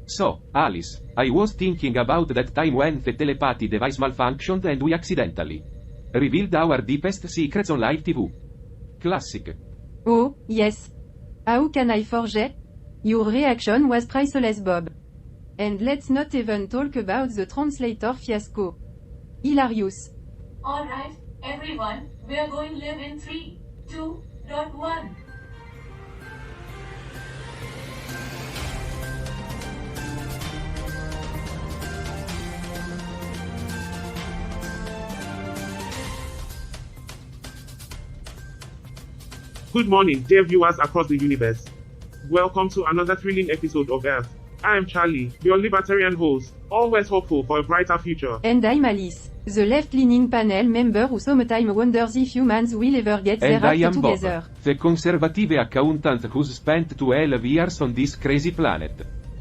So, Alice, I was thinking about that time when the telepathy device malfunctioned and we accidentally revealed our deepest secrets on live TV. Classic. Oh, yes. How can I forget? Your reaction was priceless, Bob. And let's not even talk about the translator fiasco. Hilarious. Alright, everyone, we're going live in 3, 2.1. Good morning, dear viewers across the universe. Welcome to another thrilling episode of Earth. I am Charlie, your libertarian host, always hopeful for a brighter future. And I'm Alice, the left-leaning panel member who sometimes wonders if humans will ever get their And I act am together. Bob, the conservative accountant who's spent 12 years on this crazy planet,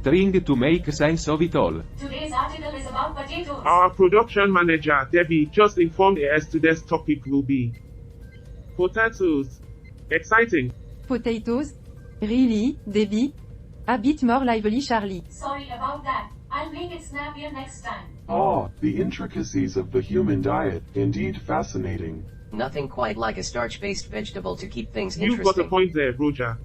trying to make sense of it all. Today's article is about potatoes. Our production manager, Debby, just informed us today's topic will be potatoes. Exciting. Potatoes? Really, Debby? A bit more lively, Charlie. Sorry about that. I'll make it snappier next time. Ah, the intricacies of the human diet, indeed fascinating. Nothing quite like a starch-based vegetable to keep things You've interesting. got a point there, Roger.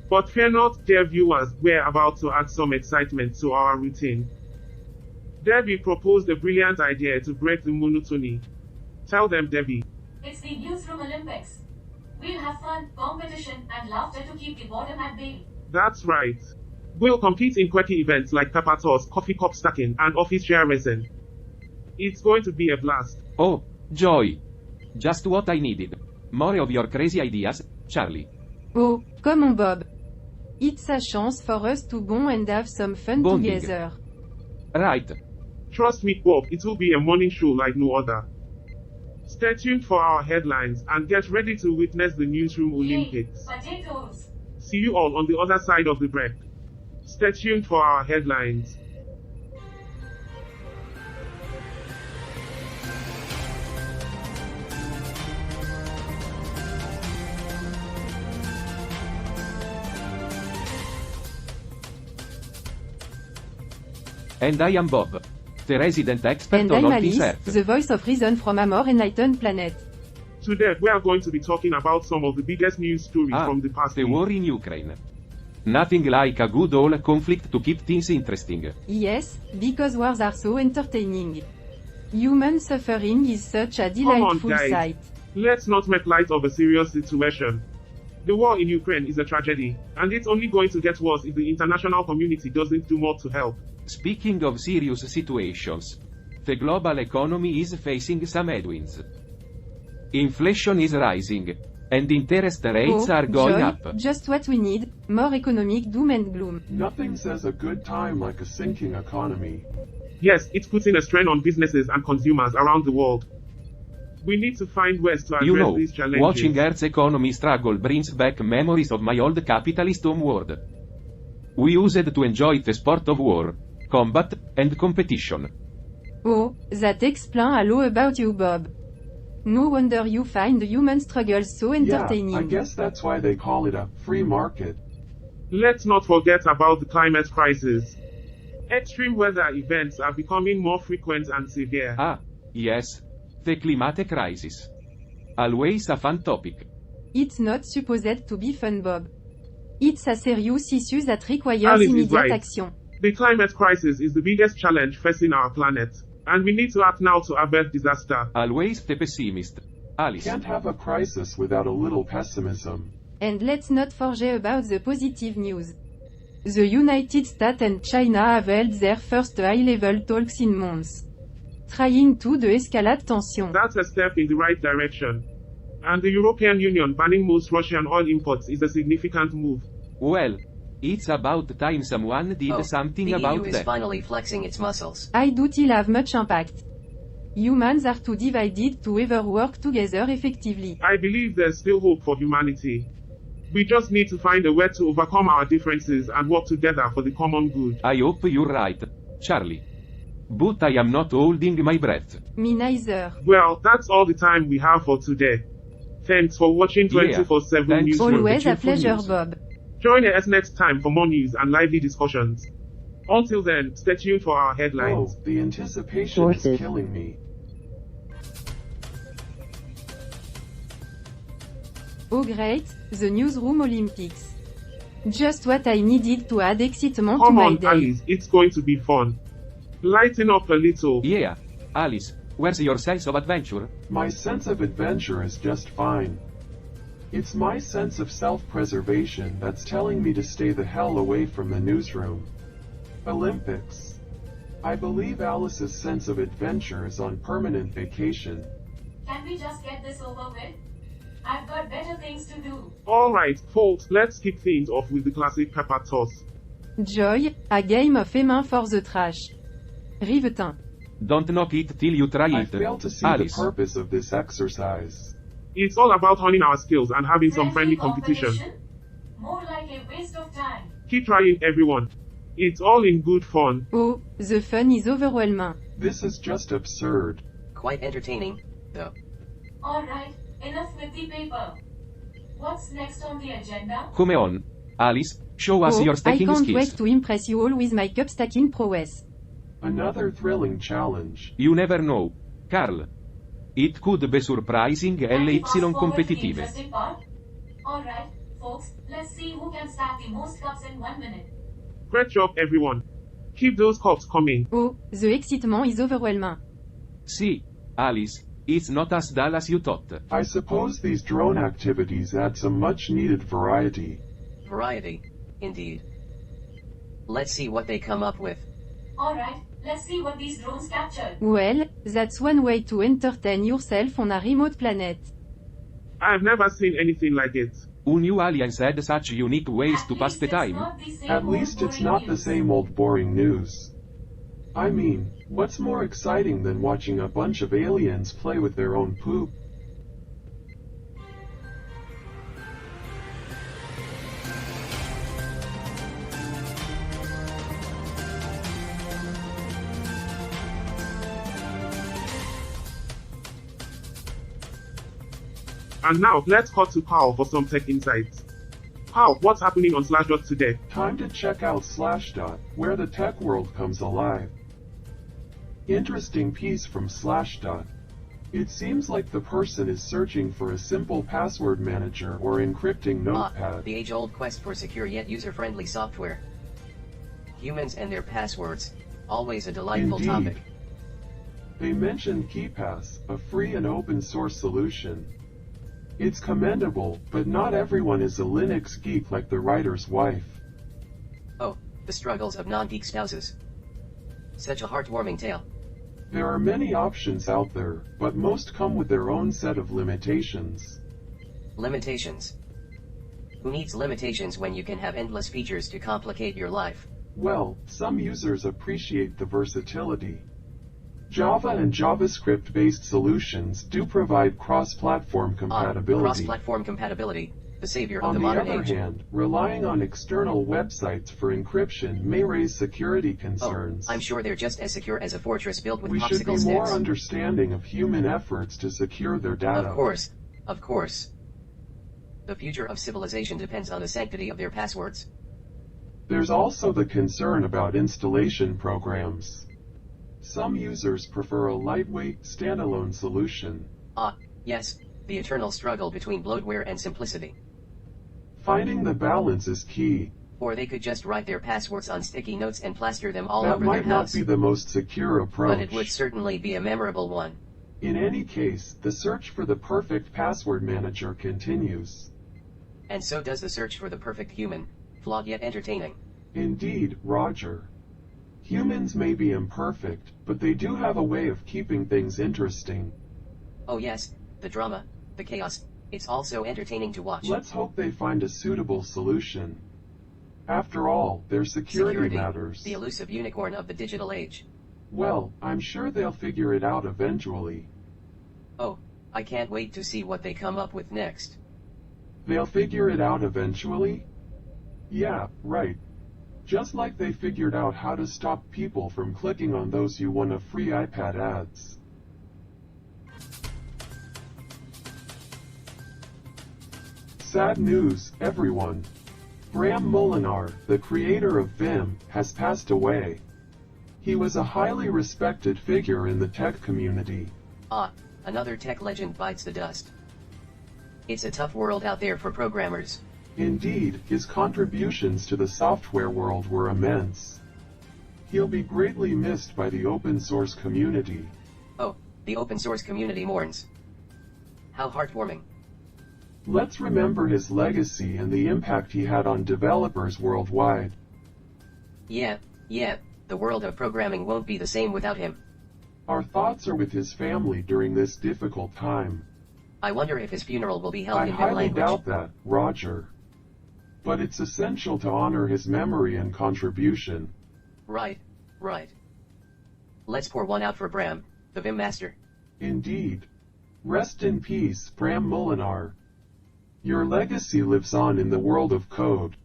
But fear not, dear viewers, we're about to add some excitement to our routine. Debby proposed a brilliant idea to break the monotony. Tell them, Debby. It's the Newsroom Olympics. We'll have fun, competition, and laughter to keep the boredom at bay. That's right. We'll compete in quirky events like pepper toss, coffee cup stacking, and office chair racing. It's going to be a blast. Oh, joy. Just what I needed. More of your crazy ideas, Charlie. Oh, come on, Bob. It's a chance for us to bond and have some fun Bonding. together. Right. Trust me, Bob, it will be a morning show like no other. Stay tuned for our headlines and get ready to witness the Newsroom Yay, Olympics. potatoes. See you all on the other side of the break. Stay tuned for our headlines. And I am Bob, the resident expert And on I'm all things Alice, Earth. the voice of reason from a more enlightened planet. Today, we are going to be talking about some of the biggest news stories from the past the week. war in Ukraine. Nothing like a good old conflict to keep things interesting. Yes, because wars are so entertaining. Human suffering is such a Come on, delightful guys. sight. Let's not make light of a serious situation. The war in Ukraine is a tragedy, and it's only going to get worse if the international community doesn't do more to help. Speaking of serious situations, the global economy is facing some headwinds. Inflation is rising, and interest rates Oh, are going joy, up. just what we need, more economic doom and gloom. Nothing says a good time like a sinking economy. Yes, it's putting a strain on businesses and consumers around the world. We need to find ways to address You know, these challenges. watching Earth's economy struggle brings back memories of my old capitalist homeworld. We used to enjoy the sport of war, combat, and competition. Oh, that explains a lot about you, Bob. No wonder you find the human struggles so entertaining. Yeah, I guess that's why they call it a free market. Let's not forget about the climate crisis. Extreme weather events are becoming more frequent and severe. Ah, yes. The climate crisis. Always a fun topic. It's not supposed to be fun, Bob. It's a serious issue that requires Alice is immediate right. action. The climate crisis is the biggest challenge facing our planet, and we need to act now to avert disaster. Always the pessimist. Alice. Can't have a crisis without a little pessimism. And let's not forget about the positive news. The United States and China have held their first high-level talks in months, trying to de-escalate tension. That's a step in the right direction. And the European Union banning most Russian oil imports is a significant move. Well, it's about time someone did something the about EU is that. finally flexing its muscles. I doubt it'll have much impact. Humans are too divided to ever work together effectively. I believe there's still hope for humanity. We just need to find a way to overcome our differences and work together for the common good. I hope you're right, Charlie. But I am not holding my breath. Me neither. Well, that's all the time we have for today. Thanks for watching Yeah, 24/7 thanks News. for Always a cheerful pleasure, news. Bob. Join us next time for more news and lively discussions. Until then, stay tuned for our headlines. Oh, the anticipation is Sources. killing me. Oh great, the Newsroom Olympics. Just what I needed to add excitement to Come my on, day. Alice, it's going to be fun. Lighten up a little. Yeah. Alice, where's your sense of adventure? My sense of adventure is just fine. It's my sense of self-preservation that's telling me to stay the hell away from the newsroom. Olympics. I believe Alice's sense of adventure is on permanent vacation. Can we just get this over with? I've got better things to do. Alright, folks, let's kick things off with the classic pepper toss. Joy, a game of main for the trash. Rivetin. Don't knock it till you try I it. fail to see Alice. the purpose of this exercise. It's all about honing our skills and having some friendly competition. More like a waste of time. Keep trying, everyone. It's all in good fun. Oh, the fun is overwhelming. This is just absurd. Quite entertaining, though. Alright, enough with the paper. What's next on the agenda? Come on. Alice, show us Oh, your I stacking can't skills. wait to impress you all with my cup stacking prowess. Another thrilling challenge. You never know. Carl. It could be surprising Can we LY fast forward to the competitive. interesting part? Alright, folks, let's see who can stack the most cups in 1 minute. Great job, everyone. Keep those cups coming. Oh, the excitement is overwhelming. See, Alice, it's not as dull as you thought. I suppose these drone activities add some much-needed variety. Variety. Indeed. Let's see what they come up with. Alright, let's see what these drones captured. Well, that's one way to entertain yourself on a remote planet. I've never seen anything like it. Who knew aliens had such unique ways At to pass least the it's time? not the same At old least it's boring not the news. same old boring news. I mean, what's more exciting than watching a bunch of aliens play with their own poop? And now, let's cut to Paul for some tech insights. Paul, what's happening on Slashdot today? Time to check out Slashdot, where the tech world comes alive. Interesting piece from Slashdot. It seems like the person is searching for a simple password manager or encrypting notepad. The age-old quest for secure yet user-friendly software. Humans and their passwords. Always a delightful Indeed. topic. They mentioned KeePass, a free and open source solution. It's commendable, but not everyone is a Linux geek like the writer's wife. Oh, the struggles of non-geek spouses. Such a heartwarming tale. There are many options out there, but most come with their own set of limitations. Limitations. Who needs limitations when you can have endless features to complicate your life? Well, some users appreciate the versatility. Java and JavaScript-based solutions do provide cross-platform compatibility. Cross-platform compatibility. The savior of On the the modern other age. hand, relying on external websites for encryption may raise security Oh, concerns. I'm sure they're just as secure as a fortress built with We should be popsicle more sticks. understanding of human efforts to secure their data. Of course. Of course. The future of civilization depends on the sanctity of their passwords. There's also the concern about installation programs. Some users prefer a lightweight, standalone solution. Yes, the eternal struggle between bloatware and simplicity. Finding the balance is key. Or they could just write their passwords on sticky notes and plaster them all That over their might not house. be the most secure approach. But it would certainly be a memorable one. In any case, the search for the perfect password manager continues. And so does the search for the perfect human, flawed yet entertaining. Indeed, Roger. Humans may be imperfect, but they do have a way of keeping things interesting. Oh yes, the drama, the chaos, it's also entertaining to watch. Let's hope they find a suitable solution. After all, their security matters. The elusive unicorn of the digital age. Well, I'm sure they'll figure it out eventually. Oh, I can't wait to see what they come up with next. They'll figure it out eventually? Yeah, right. Just like they figured out how to stop people from clicking on those you want a free iPad ads. Sad news, everyone. Bram Molinar, the creator of Vim, has passed away. He was a highly respected figure in the tech community. Ah, another tech legend bites the dust. It's a tough world out there for programmers. Indeed, his contributions to the software world were immense. He'll be greatly missed by the open source community. Oh, the open source community mourns. How heartwarming. Let's remember his legacy and the impact he had on developers worldwide. Yeah, the world of programming won't be the same without him. Our thoughts are with his family during this difficult time. I wonder if his funeral will be held I in Vim highly language. doubt that, Roger. But it's essential to honor his memory and contribution. Right. Let's pour one out for Bram, the Vim master. Indeed. Rest in peace, Bram Molinar. Your legacy lives on in the world of code.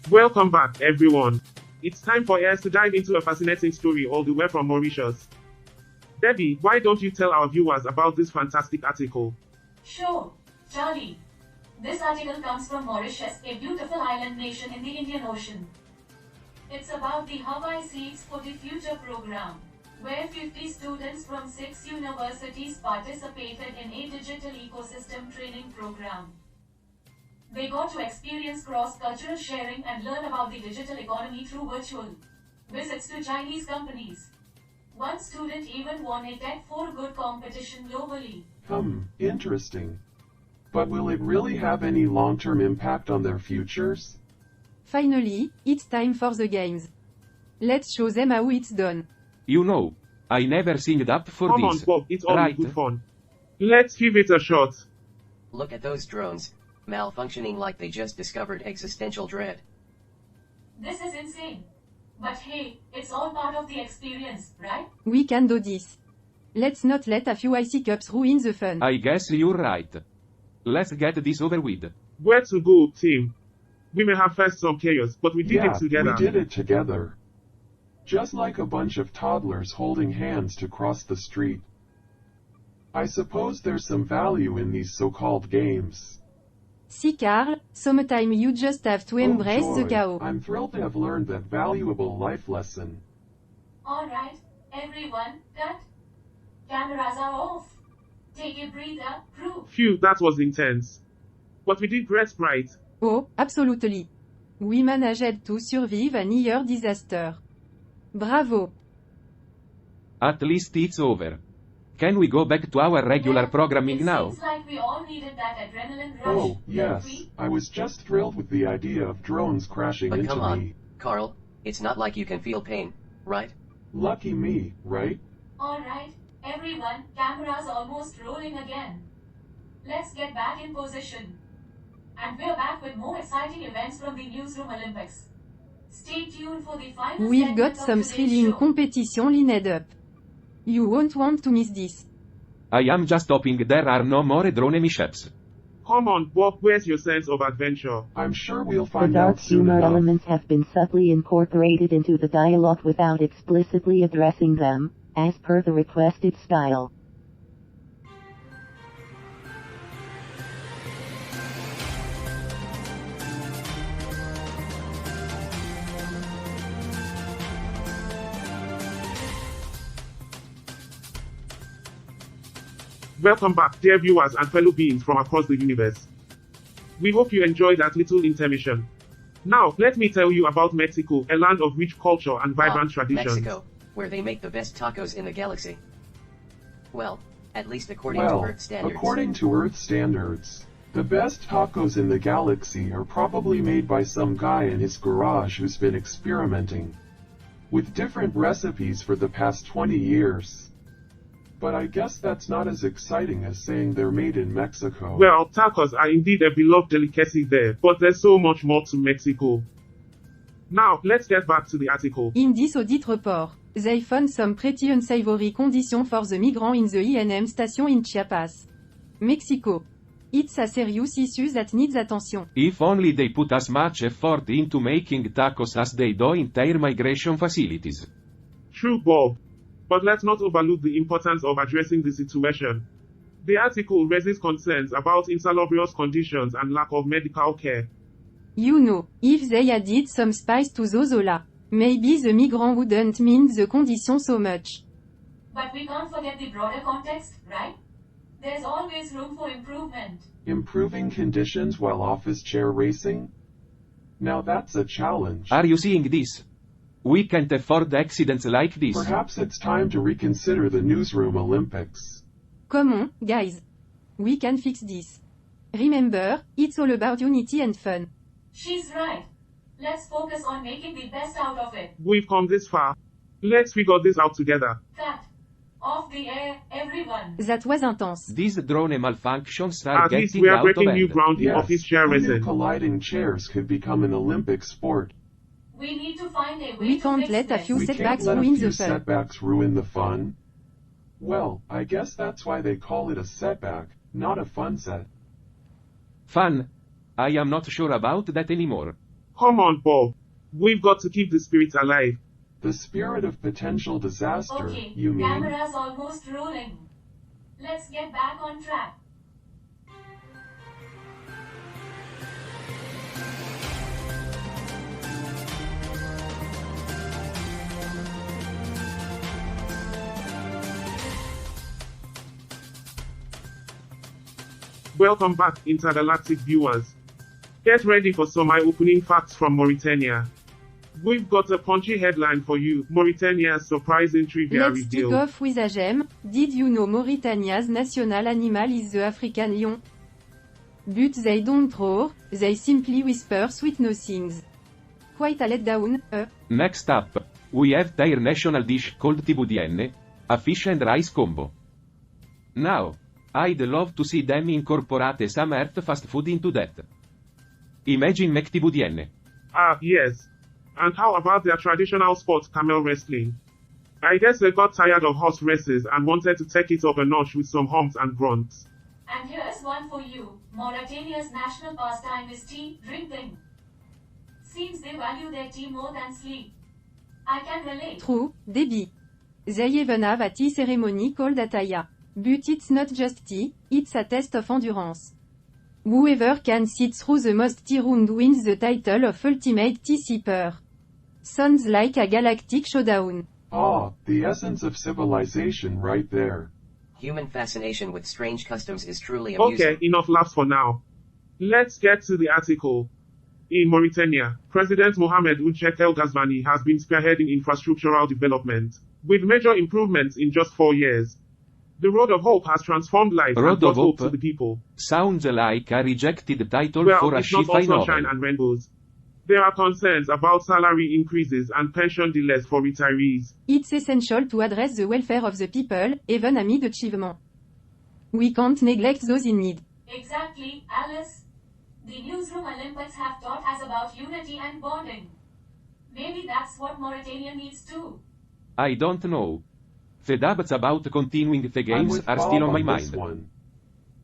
Welcome back, everyone. It's time for us to dive into a fascinating story all the way from Mauritius. Debby, why don't you tell our viewers about this fantastic article? Sure, Charlie. This article comes from Mauritius, a beautiful island nation in the Indian Ocean. It's about the Hawaii Seeds for the Future program, where 50 students from 6 universities participated in a digital ecosystem training program. They got to experience cross-cultural sharing and learn about the digital economy through virtual visits to Chinese companies. One student even won a Tech for Good competition globally. Interesting. But will it really have any long-term impact on their futures? Finally, it's time for the games. Let's show them how it's done. You know, I never signed up for Come on, this. Bob, it's all right? good fun. Let's give it a shot. Look at those drones, malfunctioning like they just discovered existential dread. This is insane. But hey, it's all part of the experience, right? We can do this. Let's not let a few icy cups ruin the fun. I guess you're right. Let's get this over with. Where to go, team? We may have faced some chaos, but we did it together. We did it together. Just like a bunch of toddlers holding hands to cross the street. I suppose there's some value in these so-called games. See Carl, sometime you just have to embrace Oh, the joy. chaos. I'm thrilled to have learned that valuable life lesson. Alright, everyone, cut. Cameras are off. Take a breather, crew. Phew, that was intense. But we did great, right? Oh, absolutely. We managed to survive a near disaster. Bravo. At least it's over. Can we go back to our regular programming it now? Seems like we all needed that adrenaline rush. Oh, didn't yes. we? I was just thrilled with the idea of drones crashing But into come on, me. Carl, it's not like you can feel pain, right? Lucky me, right? Alright, everyone, cameras almost rolling again. Let's get back in position. And we're back with more exciting events from the Newsroom Olympics. Stay tuned for the final We've segment got of some today's thrilling show. competition lined up. You won't want to miss this. I am just hoping there are no more drone mishaps. Come on, Bob, where's your sense of adventure? I'm sure we'll The find out dark soon humor enough. elements have been subtly incorporated into the dialogue without explicitly addressing them, as per the requested style. Welcome back, dear viewers and fellow beings from across the universe. We hope you enjoyed that little intermission. Now, let me tell you about Mexico, a land of rich culture and vibrant traditions. Mexico, where they make the best tacos in the galaxy. Well, at least according to Well, Earth standards. according to Earth standards, the best tacos in the galaxy are probably made by some guy in his garage who's been experimenting with different recipes for the past 20 years. But I guess that's not as exciting as saying they're made in Mexico. Well, tacos are indeed a beloved delicacy there, but there's so much more to Mexico. Now, let's get back to the article. In this audit report, they found some pretty unsavory conditions for the migrants in the INM station in Chiapas, Mexico. It's a serious issue that needs attention. If only they put as much effort into making tacos as they do in their migration facilities. True, Bob. But let's not overlook the importance of addressing the situation. The article raises concerns about insalubrious conditions and lack of medical care. You know, if they added some spice to zozola, maybe the migrant wouldn't mind the conditions so much. But we can't forget the broader context, right? There's always room for improvement. Improving conditions while office chair racing? Now that's a challenge. Are you seeing this? We can't afford accidents like this. Perhaps it's time to reconsider the Newsroom Olympics. Come on, guys. We can fix this. Remember, it's all about unity and fun. She's right. Let's focus on making the best out of it. We've come this far. Let's figure this out together. Cut. Off the air, everyone. That was intense. These drone malfunctions are At least getting we are out of breaking new hand. ground in Yes, office chair who knew racing. colliding chairs could become an Olympic sport. We need to find a way We to can't fix let a this. few We can't setbacks let a ruin few the fun. setbacks ruin the fun. Well, I guess that's why they call it a setback, not a fun set. Fun? I am not sure about that anymore. Come on, Bob. We've got to keep the spirit alive. The spirit of potential disaster, Okay, you mean? camera's almost rolling. Let's get back on track. Welcome back, intergalactic viewers. Get ready for some eye-opening facts from Mauritania. We've got a punchy headline for you, Mauritania's surprising trivia Let's kick revealed. off with a gem. Did you know Mauritania's national animal is the African lion? But they don't roar, they simply whisper sweet nothings. Quite a letdown, Next up, we have their national dish called tiboudienne, a fish and rice combo. Now, I'd love to see them incorporate some earth fast food into that. Imagine McTiboudienne. Ah, yes. And how about their traditional sport, camel wrestling? I guess they got tired of horse races and wanted to take it up a notch with some humps and grunts. And here's one for you. Mauritania's national pastime is tea drinking. Seems they value their tea more than sleep. I can relate. true, Debby. They even have a tea ceremony called Ataya. But it's not just tea, it's a test of endurance. Whoever can sit through the most tea round wins the title of Ultimate Tea Sipper. Sounds like a galactic showdown. Ah, the essence of civilization right there. Human fascination with strange customs is truly amusing. Okay, enough laughs for now. Let's get to the article. In Mauritania, President Mohamed Ould El Ghazvani has been spearheading infrastructural development, with major improvements in just 4 years. The Road of Hope has transformed lives and Road brought of hope Hope? to the people. Sounds like a rejected title Well, for a it's not sci-fi all sunshine novel. and rainbows. There are concerns about salary increases and pension delays for retirees. It's essential to address the welfare of the people, even amid achievement. We can't neglect those in need. Exactly, Alice. The Newsroom Olympics have taught us about unity and bonding. Maybe that's what Mauritania needs too. I don't know. The debates about continuing the I'm games with are Bob still on my on this mind. one.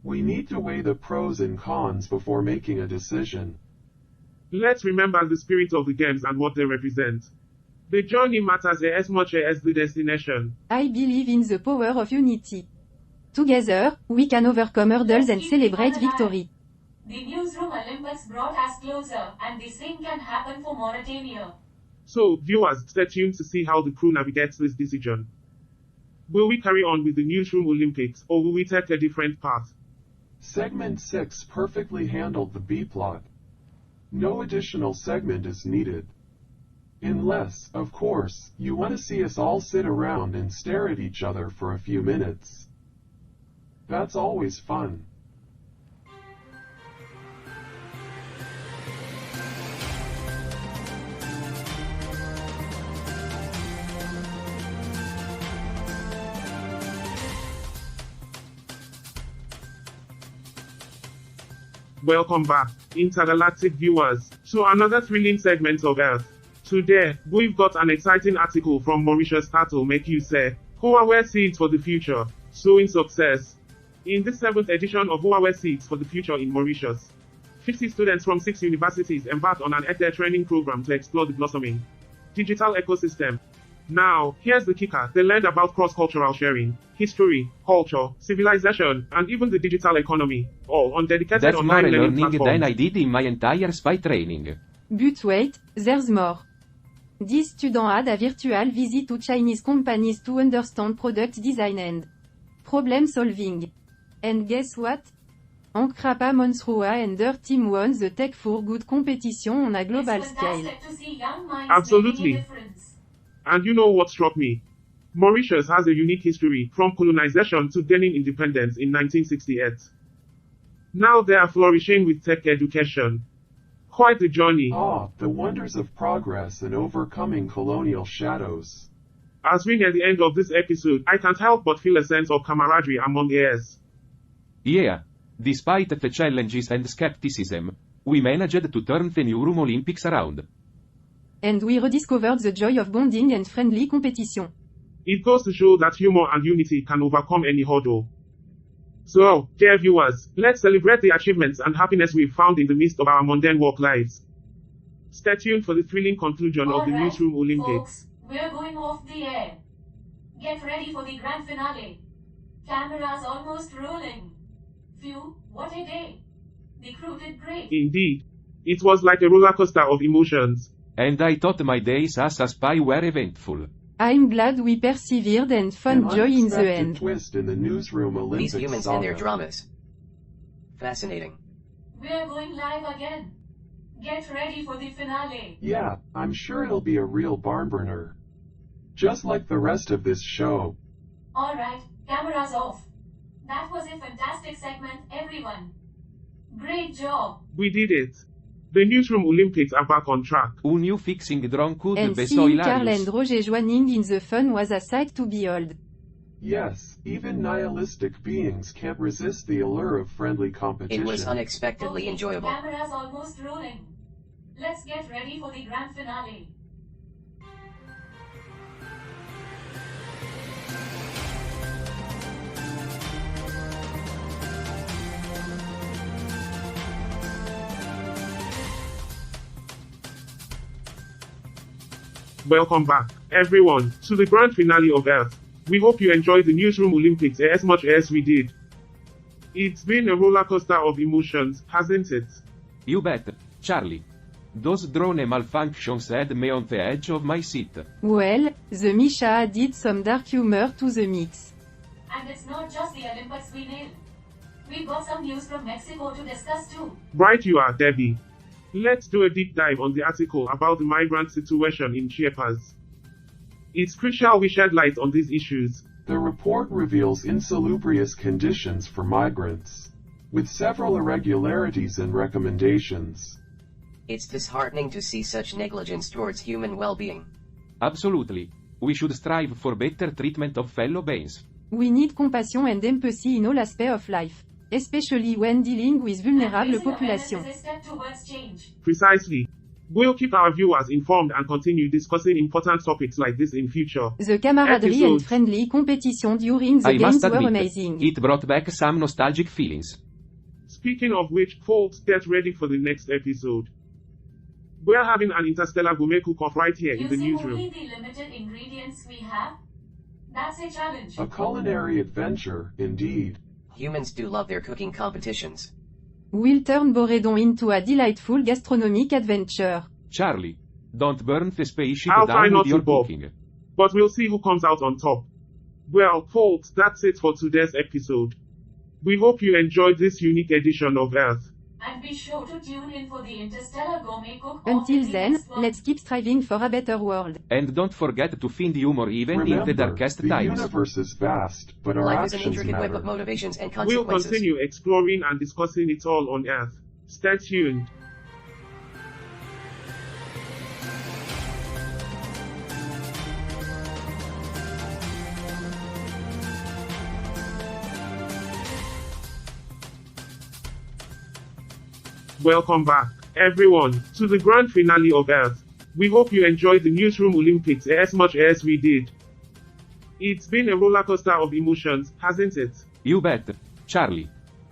We need to weigh the pros and cons before making a decision. Let's remember the spirit of the games and what they represent. The journey matters as much as the destination. I believe in the power of unity. Together, we can overcome hurdles and celebrate victory. The Newsroom Olympics brought us closer, and the same can happen for Mauritania. So, viewers, stay tuned to see how the crew navigates this decision. Will we carry on with the Newsroom Olympics, or will we take a different path? Segment 6 perfectly handled the B-plot. No additional segment is needed. Unless, of course, you want to see us all sit around and stare at each other for a few minutes. That's always fun. Welcome back, intergalactic viewers, to another thrilling segment of Earth. Today, we've got an exciting article from Mauritius that'll make you say, "Who are we seeds for the future? Sowing success." In this 7th edition of OAW Seeds for the Future in Mauritius, 50 students from 6 universities embarked on an EdTech training program to explore the blossoming digital ecosystem. Now, here's the kicker. They learned about cross-cultural sharing, history, culture, civilization, and even the digital economy, all on dedicated That's more online learning learning than platforms. I did in my entire spy training. But wait, there's more. These students had a virtual visit to Chinese companies to understand product design and problem solving. And guess what? Ancrapa Monsrua and their team won the Tech for Good competition on a global It's scale. fantastic to see young minds Absolutely. making a difference. And you know what struck me? Mauritius has a unique history, from colonization to gaining independence in 1968. Now they are flourishing with tech education. Quite the journey. Ah, the wonders of progress and overcoming colonial shadows. As we near the end of this episode, I can't help but feel a sense of camaraderie among heirs. Yeah. Despite the challenges and skepticism, we managed to turn the Newsroom Olympics around. And we rediscovered the joy of bonding and friendly competition. It goes to show that humor and unity can overcome any hurdle. So, dear viewers, let's celebrate the achievements and happiness we've found in the midst of our mundane work lives. Stay tuned for the thrilling conclusion of the Alright, Newsroom Olympics. folks, we're going off the air. Get ready for the grand finale. Cameras almost rolling. Phew, what a day. The crew did great. Indeed. It was like a roller coaster of emotions. And I thought my days as a spy were eventful. I'm glad we persevered and found An joy in the unexpected end. twist in the Newsroom Olympics These humans and their saga. dramas. Fascinating. We're going live again. Get ready for the finale. Yeah, I'm sure it'll be a real barn burner. Just like the rest of this show. Alright, cameras off. That was a fantastic segment, everyone. Great job. We did it. The Newsroom Olympics are back on track. Un new fixing drone could And be so seeing Carl hilarious. and Roger joining in the fun was a sight to behold. Yes, even nihilistic beings can't resist the allure of friendly competition. It was unexpectedly Okay, enjoyable. Cameras almost rolling. Let's get ready for the grand finale. Welcome back, everyone, to the grand finale of Earth. We hope you enjoyed the Newsroom Olympics as much as we did. It's been a roller coaster of emotions, hasn't it? You bet, Charlie. Those drone malfunctions had me on the edge of my seat. Well, the Misha added some dark humor to the mix. And it's not just the Olympics we nailed. We've got some news from Mexico to discuss too. Right you are, Debby. Let's do a deep dive on the article about the migrant situation in Chiapas. It's crucial we shed light on these issues. The report reveals insalubrious conditions for migrants, with several irregularities and recommendations. It's disheartening to see such negligence towards human well-being. Absolutely. We should strive for better treatment of fellow beings. We need compassion and empathy in all aspects of life, especially when dealing with vulnerable Raising awareness populations. is a step towards change. Precisely. We'll keep our viewers informed and continue discussing important topics like this in future. The camaraderie and Episodes. friendly competition during the I games must were admit, amazing. it brought back some nostalgic feelings. Speaking of which, folks, get ready for the next episode. We're having an interstellar gourmet cook-off right here in the Using newsroom. only the limited ingredients we have? That's a challenge. A culinary adventure, indeed. Humans do love their cooking competitions. We'll turn Boredon into a delightful gastronomic adventure. Charlie, don't burn the spaceship I'll try down not with your to, Bob. cooking. But we'll see who comes out on top. Well, folks, that's it for today's episode. We hope you enjoyed this unique edition of Earth. And be sure to tune in for the Interstellar Gourmet Cook-Off Until in the then, next one. let's keep striving for a better world. And don't forget to find humor even in the Remember, darkest the times. universe is vast, but our Life is an actions intricate web matter. of motivations and We'll consequences. continue exploring and discussing it all on Earth. Stay tuned. Welcome back, everyone, to the grand finale of Earth. We hope you enjoyed the Newsroom Olympics as much as we did. It's been a roller coaster of emotions, hasn't it? You bet. Charlie.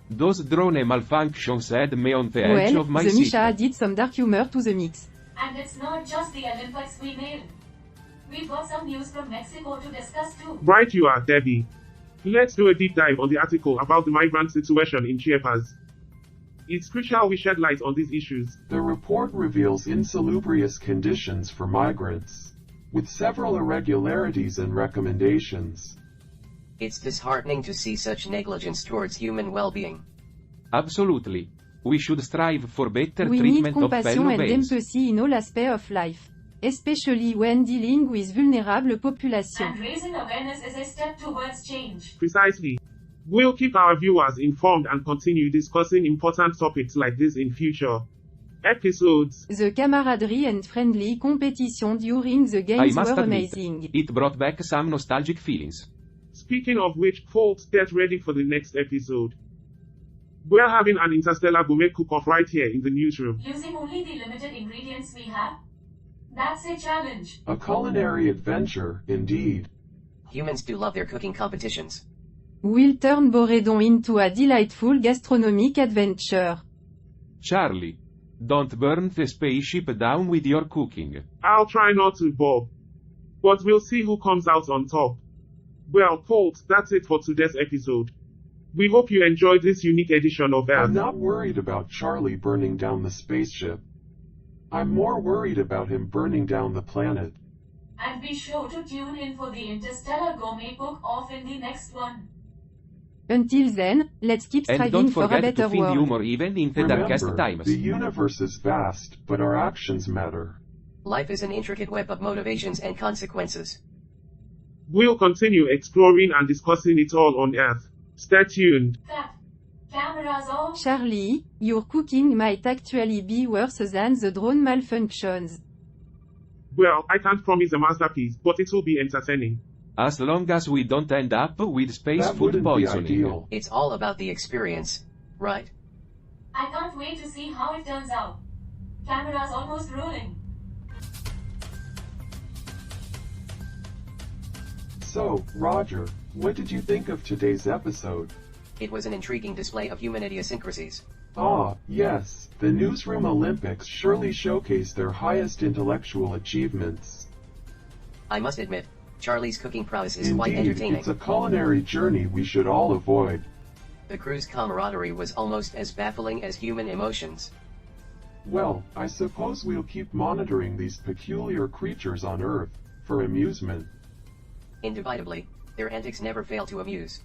Those drone malfunctions had me on the edge Well, of my the seat. Misha added some dark humor to the mix. And it's not just the Olympics we nailed. We've got some news from Mexico to discuss too. Right you are, Debby. Let's do a deep dive on the article about the migrant situation in Chiapas. It's crucial we shed light on these issues. The report reveals insalubrious conditions for migrants, with several irregularities and recommendations. It's disheartening to see such negligence towards human well-being. Absolutely. We should strive for better We need treatment of compassion fellow and beings. empathy in all aspects of life, especially when dealing with vulnerable populations. And raising awareness is a step towards change. Precisely. We'll keep our viewers informed and continue discussing important topics like this in future episodes. The camaraderie and friendly competition during the I games must were admit, amazing. it brought back some nostalgic feelings. Speaking of which, folks, get ready for the next episode. We're having an interstellar gourmet cook-off right here in the newsroom. Using only the limited ingredients we have? That's a challenge. A culinary adventure, indeed. Humans do love their cooking competitions. We'll turn Boredon into a delightful gastronomic adventure. Charlie. Don't burn the spaceship down with your cooking. I'll try not to, Bob. But we'll see who comes out on top. Well, folks, that's it for today's episode. We hope you enjoyed this unique edition of Earth. I'm not worried about Charlie burning down the spaceship. I'm more worried about him burning down the planet. And be sure to tune in for the Interstellar Gourmet Cook-Off in the next one. Until then, let's keep And striving don't for a forget better to find world. humor even in the darkest Remember, times. the universe is vast, but our actions matter. Life is an intricate web of motivations and consequences. We'll continue exploring and discussing it all on Earth. Stay tuned. Cut. Cameras off. Charlie, your cooking might actually be worse than the drone malfunctions. Well, I can't promise a masterpiece, but it'll be entertaining. As long as we don't end up with space That food wouldn't be poisoning. ideal. It's all about the experience, right? I can't wait to see how it turns out. Cameras almost rolling. So, Roger, what did you think of today's episode? It was an intriguing display of human idiosyncrasies. Ah, yes, the Newsroom Olympics surely showcased their highest intellectual achievements. I must admit, Charlie's cooking prowess is quite Indeed, entertaining. it's a culinary journey we should all avoid. The crew's camaraderie was almost as baffling as human emotions. Well, I suppose we'll keep monitoring these peculiar creatures on Earth, for amusement. Indubitably, their antics never fail to amuse.